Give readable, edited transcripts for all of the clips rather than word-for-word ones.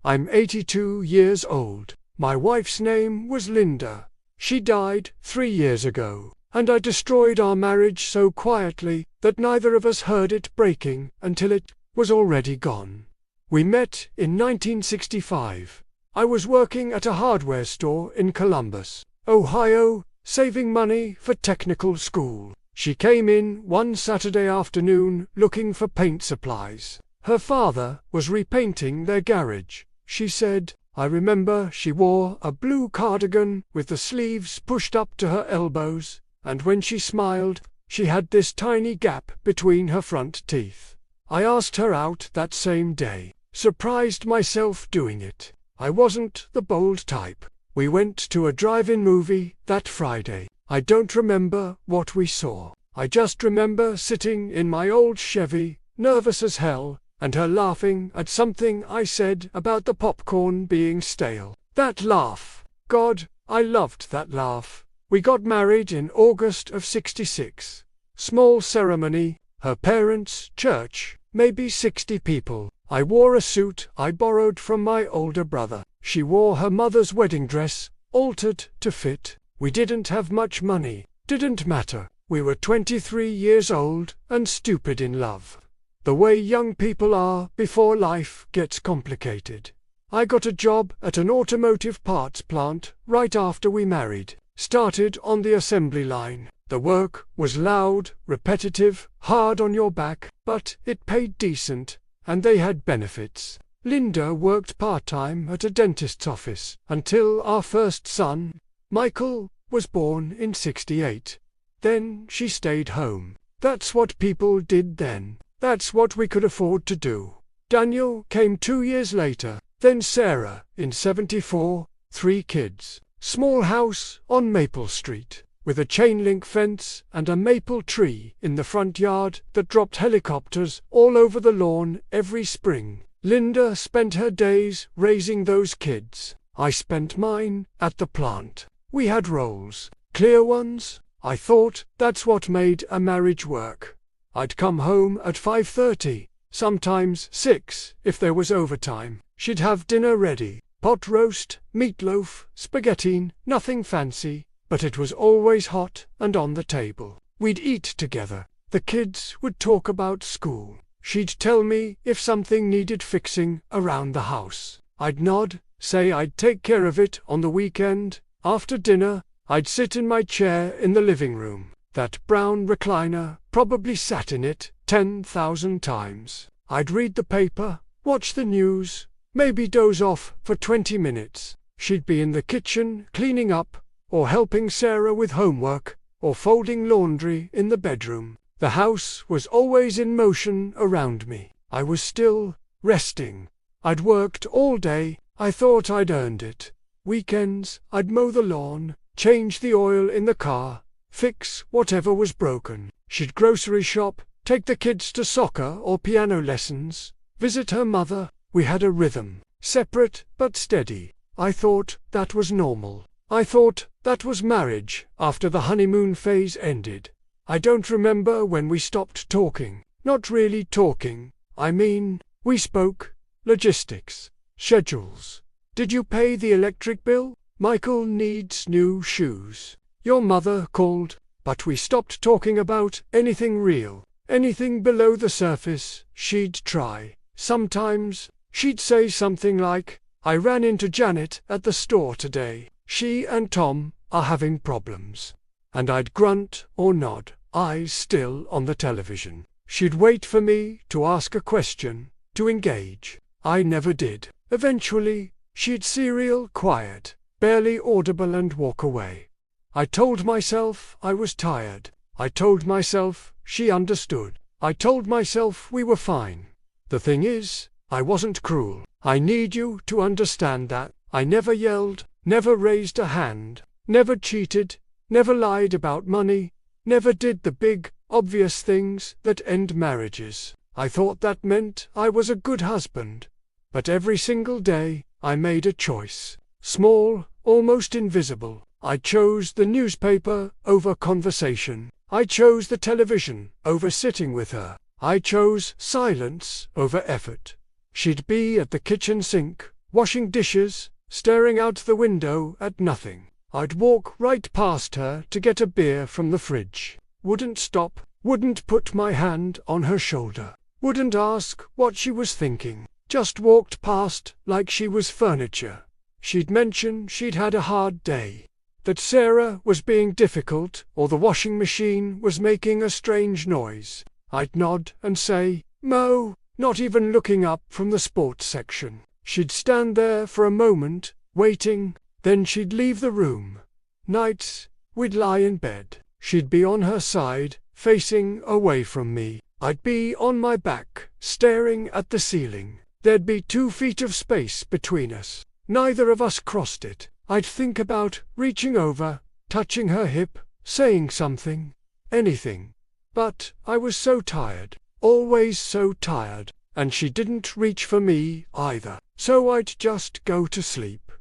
I'm 82 years old. My wife's name was Linda. She died 3 years ago, and I destroyed our marriage so quietly that neither of us heard it breaking until it was already gone. We met in 1965. I was working at a hardware store in Columbus, Ohio, saving money for technical school. She came in one Saturday afternoon looking for paint supplies. Her father was repainting their garage. She said, I remember she wore a blue cardigan with the sleeves pushed up to her elbows, and when she smiled, she had this tiny gap between her front teeth. I asked her out that same day, surprised myself doing it. I wasn't the bold type. We went to a drive-in movie that Friday. I don't remember what we saw. I just remember sitting in my old Chevy, nervous as hell, and her laughing at something I said about the popcorn being stale. That laugh! God, I loved that laugh. We got married in August of '66. Small ceremony, her parents' church, maybe 60 people. I wore a suit I borrowed from my older brother. She wore her mother's wedding dress, altered to fit. We didn't have much money. Didn't matter. We were 23 years old and stupid in love. The way young people are before life gets complicated. I got a job at an automotive parts plant right after we married. Started on the assembly line. The work was loud, repetitive, hard on your back, but it paid decent, and they had benefits. Linda worked part-time at a dentist's office until our first son, Michael, was born in '68. Then she stayed home. That's what people did then. That's what we could afford to do. Daniel came 2 years later, then Sarah in '74, 3 kids. Small house on Maple Street, with a chain-link fence and a maple tree in the front yard that dropped helicopters all over the lawn every spring. Linda spent her days raising those kids. I spent mine at the plant. We had roles, clear ones. I thought that's what made a marriage work. I'd come home at 5:30, sometimes 6 if there was overtime. She'd have dinner ready, pot roast, meatloaf, spaghetti, nothing fancy, but it was always hot and on the table. We'd eat together. The kids would talk about school. She'd tell me if something needed fixing around the house. I'd nod, say I'd take care of it on the weekend. After dinner, I'd sit in my chair in the living room. That brown recliner, probably sat in it 10,000 times. I'd read the paper, watch the news, maybe doze off for 20 minutes. She'd be in the kitchen cleaning up, or helping Sarah with homework, or folding laundry in the bedroom. The house was always in motion around me. I was still resting. I'd worked all day. I thought I'd earned it. Weekends, I'd mow the lawn, change the oil in the car, fix whatever was broken. She'd grocery shop, take the kids to soccer or piano lessons, visit her mother. We had a rhythm, separate but steady. I thought that was normal. I thought that was marriage after the honeymoon phase ended. I don't remember when we stopped talking. Not really talking. I mean, we spoke. Logistics. Schedules. Did you pay the electric bill? Michael needs new shoes. Your mother called, but we stopped talking about anything real. Anything below the surface, she'd try. Sometimes, she'd say something like, I ran into Janet at the store today. She and Tom are having problems. And I'd grunt or nod, eyes still on the television. She'd wait for me to ask a question, to engage. I never did. Eventually, she'd serial quiet, barely audible, and walk away. I told myself I was tired. I told myself she understood. I told myself we were fine. The thing is, I wasn't cruel. I need you to understand that. I never yelled, never raised a hand, never cheated, never lied about money, never did the big, obvious things that end marriages. I thought that meant I was a good husband. But every single day, I made a choice. Small, almost invisible. I chose the newspaper over conversation. I chose the television over sitting with her. I chose silence over effort. She'd be at the kitchen sink, washing dishes, staring out the window at nothing. I'd walk right past her to get a beer from the fridge. Wouldn't stop, wouldn't put my hand on her shoulder, wouldn't ask what she was thinking. Just walked past like she was furniture. She'd mention she'd had a hard day, that Sarah was being difficult, or the washing machine was making a strange noise. I'd nod and say, "Mo," not even looking up from the sports section. She'd stand there for a moment, waiting, then she'd leave the room. Nights, we'd lie in bed. She'd be on her side, facing away from me. I'd be on my back, staring at the ceiling. There'd be 2 feet of space between us. Neither of us crossed it. I'd think about reaching over, touching her hip, saying something, anything. But I was so tired, always so tired, and she didn't reach for me either. So I'd just go to sleep.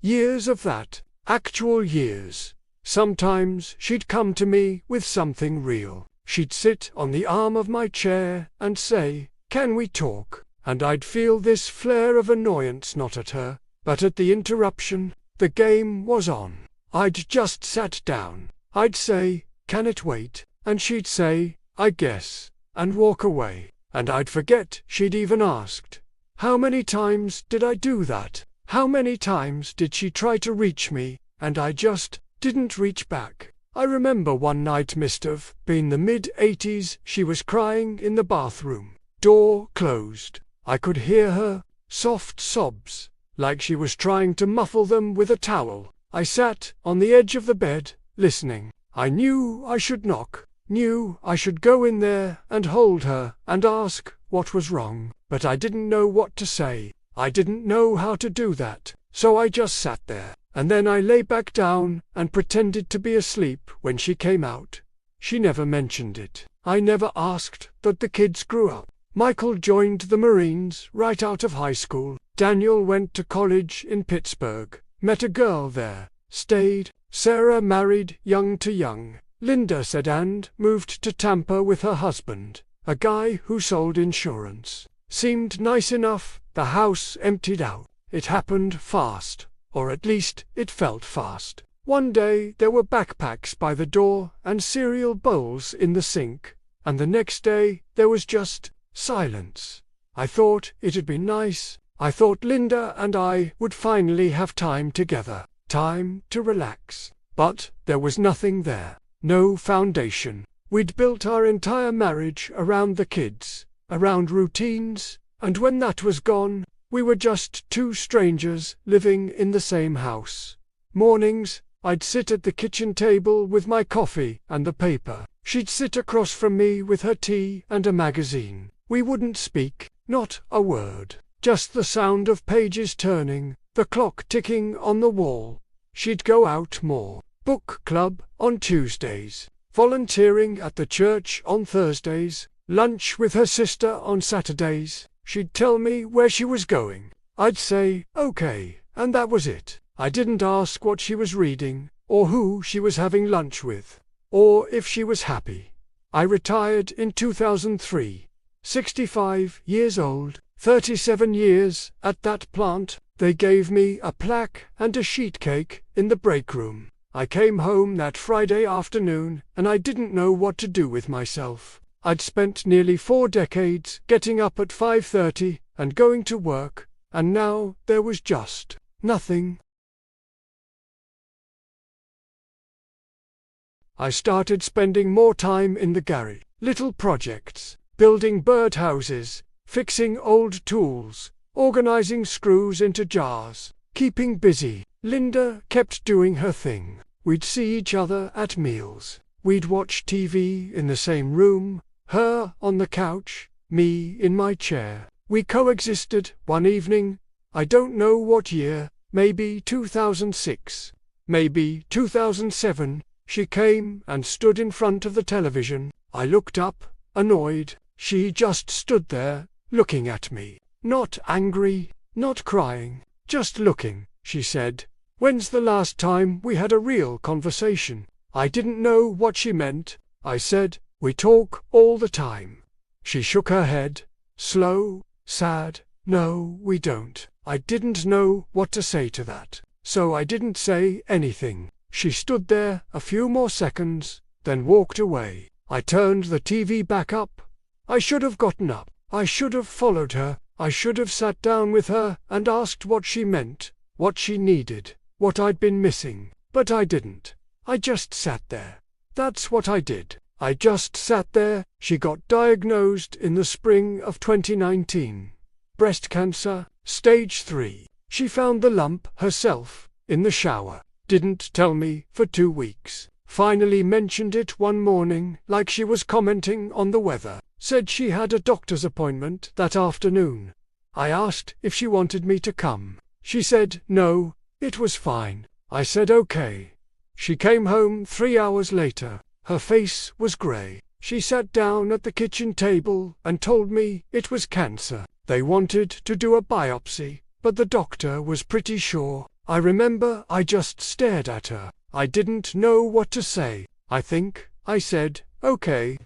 Years of that, actual years. Sometimes she'd come to me with something real. She'd sit on the arm of my chair and say, "Can we talk?" And I'd feel this flare of annoyance, not at her, but at the interruption. The game was on. I'd just sat down. I'd say, "Can it wait?" And she'd say, "I guess," and walk away. And I'd forget she'd even asked. How many times did I do that? How many times did she try to reach me, and I just didn't reach back? I remember one night must have been the mid-80s, she was crying in the bathroom. Door closed. I could hear her soft sobs, like she was trying to muffle them with a towel. I sat on the edge of the bed, listening. I knew I should knock, knew I should go in there and hold her and ask what was wrong, but I didn't know what to say. I didn't know how to do that, so I just sat there. And then I lay back down and pretended to be asleep when she came out. She never mentioned it. I never asked that the kids grew up. Michael joined the Marines right out of high school. Daniel went to college in Pittsburgh, met a girl there, stayed. Sarah married young to young. Linda said and moved to Tampa with her husband, a guy who sold insurance. Seemed nice enough. The house emptied out. It happened fast, or at least it felt fast. One day there were backpacks by the door and cereal bowls in the sink, and the next day there was just silence. I thought it'd be nice. I thought Linda and I would finally have time together, time to relax. But there was nothing there, no foundation. We'd built our entire marriage around the kids, around routines, and when that was gone, we were just 2 strangers living in the same house. Mornings, I'd sit at the kitchen table with my coffee and the paper. She'd sit across from me with her tea and a magazine. We wouldn't speak, not a word, just the sound of pages turning, the clock ticking on the wall. She'd go out more. Book club on Tuesdays, volunteering at the church on Thursdays, lunch with her sister on Saturdays. She'd tell me where she was going. I'd say, "Okay," and that was it. I didn't ask what she was reading, or who she was having lunch with, or if she was happy. I retired in 2003, 65 years old, 37 years at that plant. They gave me a plaque and a sheet cake in the break room. I came home that Friday afternoon, and I didn't know what to do with myself. I'd spent nearly 4 decades getting up at 5:30 and going to work, and now there was just nothing. I started spending more time in the garage, little projects, building birdhouses, fixing old tools, organizing screws into jars, keeping busy. Linda kept doing her thing. We'd see each other at meals. We'd watch TV in the same room, her on the couch, me in my chair. We coexisted one evening, I don't know what year, maybe 2006, maybe 2007. She came and stood in front of the television. I looked up, annoyed. She just stood there, looking at me. Not angry, not crying, just looking. She said, "When's the last time we had a real conversation?" I didn't know what she meant. I said, "We talk all the time." She shook her head, slow, sad, "No, we don't." I didn't know what to say to that, so I didn't say anything. She stood there a few more seconds, then walked away. I turned the TV back up. I should have gotten up. I should have followed her. I should have sat down with her and asked what she meant, what she needed, what I'd been missing. But I didn't. I just sat there. That's what I did. I just sat there. She got diagnosed in the spring of 2019. Breast cancer, stage 3. She found the lump herself, in the shower. Didn't tell me for 2 weeks. Finally mentioned it one morning like she was commenting on the weather. Said she had a doctor's appointment that afternoon. I asked if she wanted me to come. She said no, it was fine. I said okay. She came home 3 hours later. Her face was grey. She sat down at the kitchen table and told me it was cancer. They wanted to do a biopsy, but the doctor was pretty sure. I remember I just stared at her. I didn't know what to say. I think I said, okay.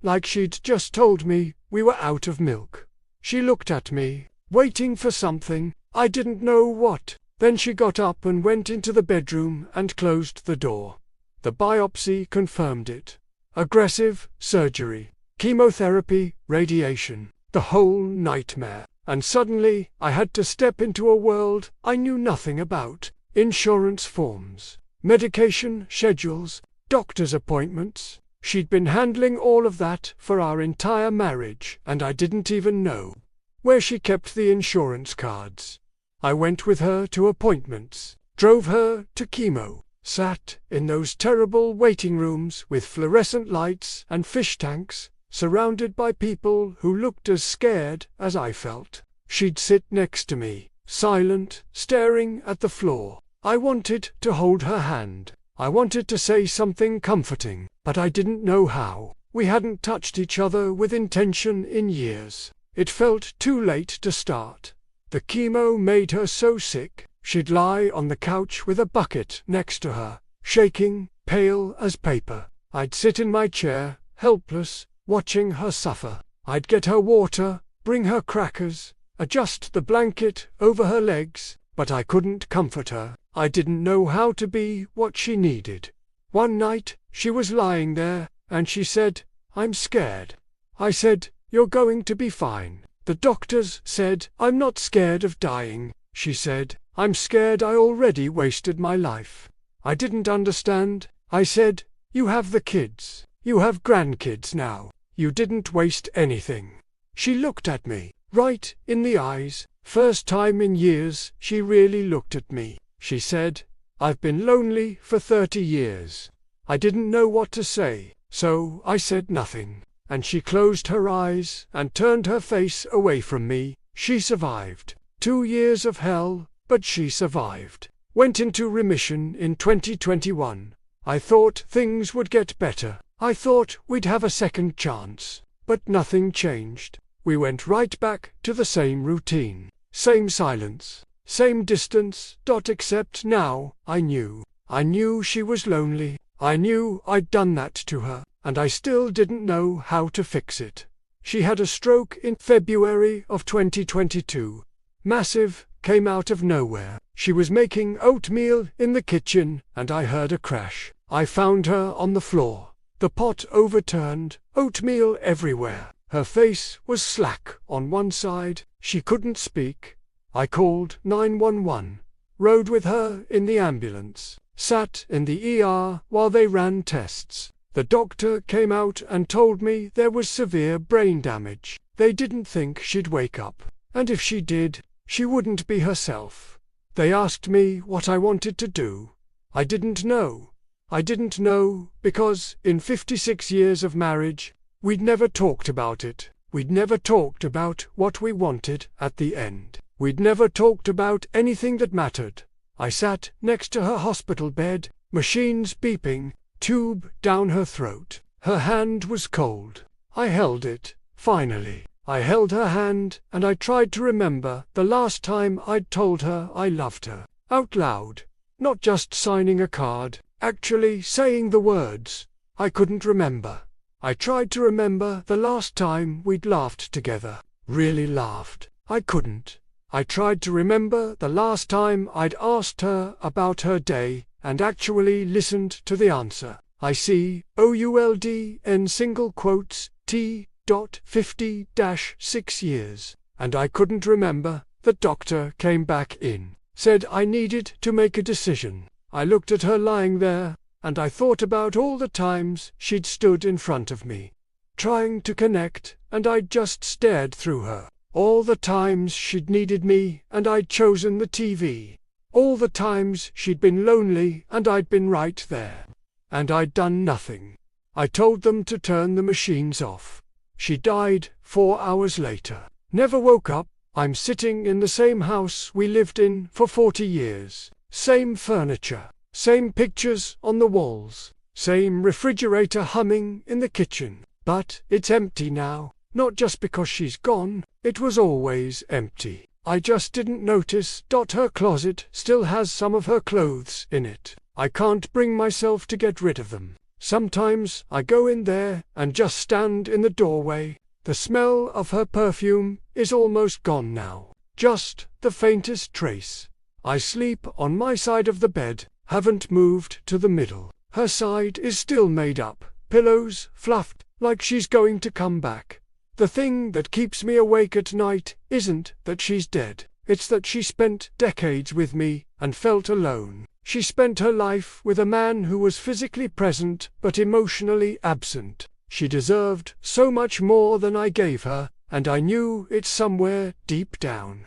Like she'd just told me we were out of milk. She looked at me, waiting for something. I didn't know what. Then she got up and went into the bedroom and closed the door. The biopsy confirmed it. Aggressive surgery, chemotherapy, radiation, the whole nightmare. And suddenly I had to step into a world I knew nothing about. Insurance forms, medication schedules, doctor's appointments. She'd been handling all of that for our entire marriage, and I didn't even know where she kept the insurance cards. I went with her to appointments, drove her to chemo, sat in those terrible waiting rooms with fluorescent lights and fish tanks, surrounded by people who looked as scared as I felt. She'd sit next to me, silent, staring at the floor. I wanted to hold her hand. I wanted to say something comforting, but I didn't know how. We hadn't touched each other with intention in years. It felt too late to start. The chemo made her so sick, she'd lie on the couch with a bucket next to her, shaking, pale as paper. I'd sit in my chair, helpless, watching her suffer. I'd get her water, bring her crackers, adjust the blanket over her legs, but I couldn't comfort her. I didn't know how to be what she needed. One night, she was lying there, and she said, "I'm scared." I said, "You're going to be fine." The doctors said, "I'm not scared of dying," she said. "I'm scared I already wasted my life." I didn't understand. I said, "You have the kids. You have grandkids now. You didn't waste anything." She looked at me, right in the eyes. First time in years she really looked at me. She said, "I've been lonely for 30 years." I didn't know what to say, so I said nothing. And she closed her eyes and turned her face away from me. She survived 2 years of hell, but she survived. Went into remission in 2021. I thought things would get better. I thought we'd have a second chance. But nothing changed. We went right back to the same routine. Same silence. Same distance. Except now, I knew. I knew she was lonely. I knew I'd done that to her. And I still didn't know how to fix it. She had a stroke in February of 2022. Massive, came out of nowhere. She was making oatmeal in the kitchen, and I heard a crash. I found her on the floor. The pot overturned, oatmeal everywhere. Her face was slack on one side. She couldn't speak. I called 911, rode with her in the ambulance, sat in the ER while they ran tests. The doctor came out and told me there was severe brain damage. They didn't think she'd wake up, and if she did, she wouldn't be herself. They asked me what I wanted to do. I didn't know. I didn't know because, in 56 years of marriage, we'd never talked about it. We'd never talked about what we wanted at the end. We'd never talked about anything that mattered. I sat next to her hospital bed, machines beeping, tube down her throat. Her hand was cold. I held it, finally. I held her hand, and I tried to remember the last time I'd told her I loved her. Out loud. Not just signing a card, actually saying the words. I couldn't remember. I tried to remember the last time we'd laughed together. Really laughed. I couldn't. I tried to remember the last time I'd asked her about her day, and actually listened to the answer. I see, OULDN single quotes, T.50-6 years. And I couldn't remember. The doctor came back in, said I needed to make a decision. I looked at her lying there, and I thought about all the times she'd stood in front of me, trying to connect, and I'd just stared through her. All the times she'd needed me, and I'd chosen the TV. All the times she'd been lonely, and I'd been right there. And I'd done nothing. I told them to turn the machines off. She died 4 hours later. Never woke up. I'm sitting in the same house we lived in for 40 years. Same furniture. Same pictures on the walls. Same refrigerator humming in the kitchen. But it's empty now. Not just because she's gone. It was always empty. I just didn't notice. Her closet still has some of her clothes in it. I can't bring myself to get rid of them. Sometimes I go in there and just stand in the doorway. The smell of her perfume is almost gone now. Just the faintest trace. I sleep on my side of the bed, haven't moved to the middle. Her side is still made up, pillows fluffed, like she's going to come back. The thing that keeps me awake at night isn't that she's dead. It's that she spent decades with me and felt alone. She spent her life with a man who was physically present but emotionally absent. She deserved so much more than I gave her, and I knew it somewhere deep down.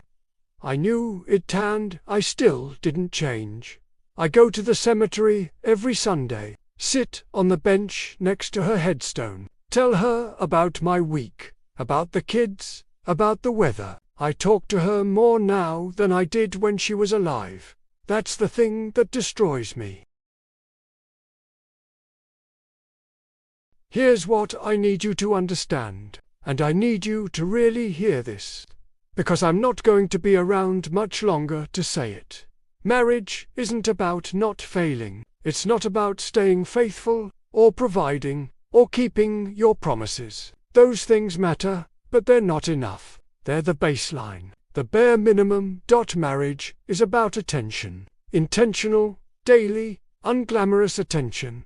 I knew it, and I still didn't change. I go to the cemetery every Sunday, sit on the bench next to her headstone, tell her about my week, about the kids, about the weather. I talk to her more now than I did when she was alive. That's the thing that destroys me. Here's what I need you to understand, and I need you to really hear this, because I'm not going to be around much longer to say it. Marriage isn't about not failing. It's not about staying faithful, or providing, or keeping your promises. Those things matter, but they're not enough. They're the baseline. The bare minimum. Marriage is about attention. Intentional, daily, unglamorous attention.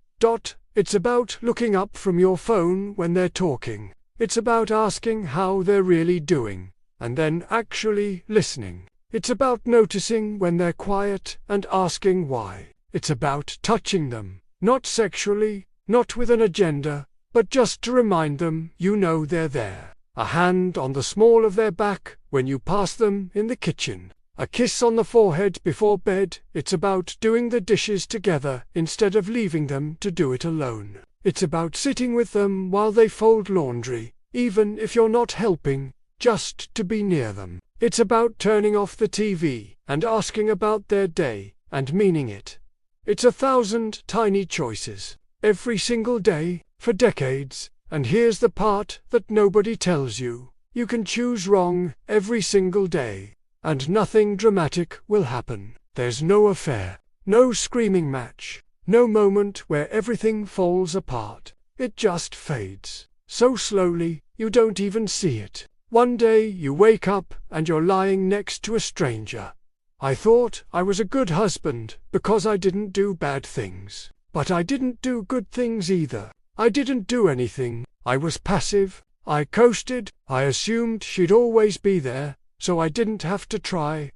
It's about looking up from your phone when they're talking. It's about asking how they're really doing, and then actually listening. It's about noticing when they're quiet and asking why. It's about touching them, not sexually, not with an agenda, but just to remind them you know they're there. A hand on the small of their back when you pass them in the kitchen. A kiss on the forehead before bed. It's about doing the dishes together instead of leaving them to do it alone. It's about sitting with them while they fold laundry, even if you're not helping, just to be near them. It's about turning off the TV and asking about their day and meaning it. It's 1,000 tiny choices, every single day, for decades. And here's the part that nobody tells you. You can choose wrong every single day, and nothing dramatic will happen. There's no affair, no screaming match, no moment where everything falls apart. It just fades, so slowly you don't even see it. One day you wake up and you're lying next to a stranger. I thought I was a good husband because I didn't do bad things. But I didn't do good things either. I didn't do anything. I was passive. I coasted. I assumed she'd always be there, so I didn't have to try.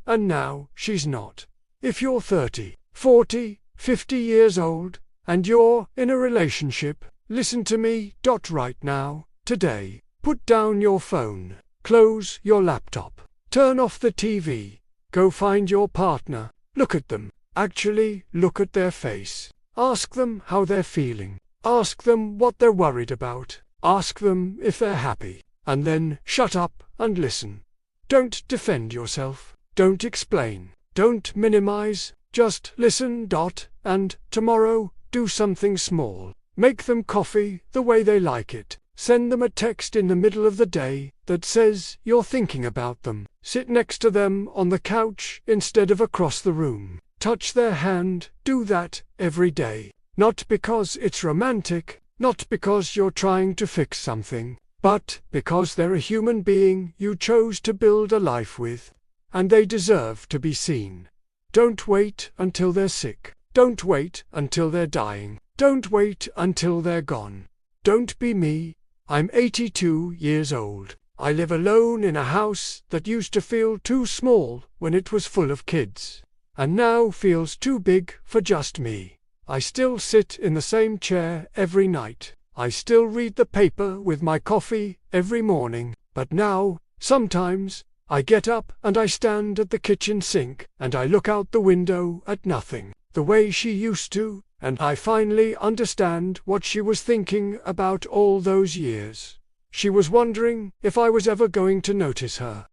And now she's not. If you're 30, 40, 50 years old, and you're in a relationship, listen to me. Right now, today, put down your phone. Close your laptop. Turn off the TV. Go find your partner. Look at them. Actually, look at their face. Ask them how they're feeling. Ask them what they're worried about. Ask them if they're happy. And then shut up and listen. Don't defend yourself. Don't explain. Don't minimize. Just listen. And tomorrow, do something small. Make them coffee the way they like it. Send them a text in the middle of the day that says you're thinking about them. Sit next to them on the couch instead of across the room. Touch their hand. Do that every day. Not because it's romantic, not because you're trying to fix something, But, because they're a human being you chose to build a life with, and they deserve to be seen. Don't wait until they're sick. Don't wait until they're dying. Don't wait until they're gone. Don't be me. I'm 82 years old. I live alone in a house that used to feel too small when it was full of kids, and now feels too big for just me. I still sit in the same chair every night. I still read the paper with my coffee every morning, but now, sometimes, I get up and I stand at the kitchen sink and I look out the window at nothing, the way she used to, and I finally understand what she was thinking about all those years. She was wondering if I was ever going to notice her.